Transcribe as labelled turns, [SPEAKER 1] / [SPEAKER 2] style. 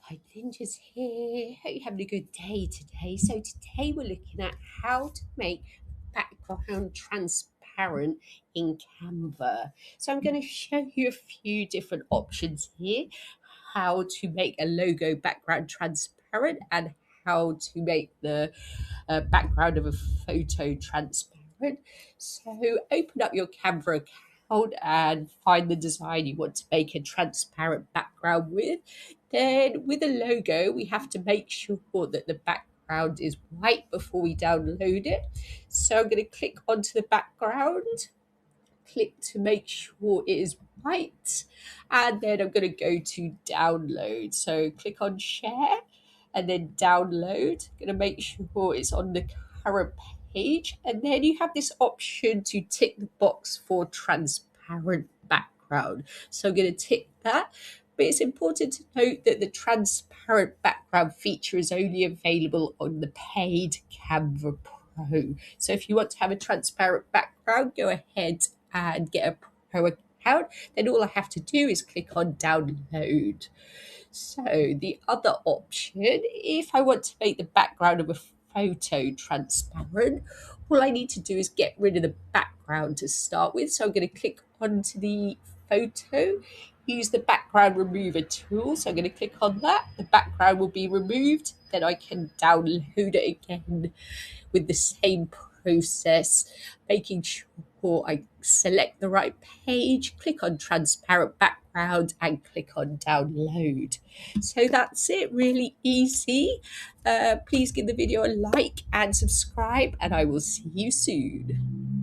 [SPEAKER 1] Hi, Ninja's here. Hope you're having a good day today. So today we're looking at how to make background transparent in Canva. So I'm going to show you a few different options here, how to make a logo background transparent and how to make the background of a photo transparent. So open up your Canva account and find the design you want to make a transparent background with. Then with a logo, we have to make sure that the background is white before we download it. So I'm going to click onto the background, click to make sure it is white, and then I'm going to go to download. So click on share and then download. Going to make sure it's on the current page, and then you have this option to tick the box for transparent background. So I'm going to tick that. But it's important to note that the transparent background feature is only available on the paid Canva Pro. So if you want to have a transparent background, go ahead and get a Pro account. Then all I have to do is click on download. So the other option, if I want to make the background of a photo transparent, all I need to do is get rid of the background to start with. So I'm going to click onto the photo, use the background remover tool. So I'm going to click on that. The background will be removed. Then I can download it again with the same process, making sure I select the right page, click on transparent background and click on download. So that's it, really easy. Please give the video a like and subscribe, and I will see you soon.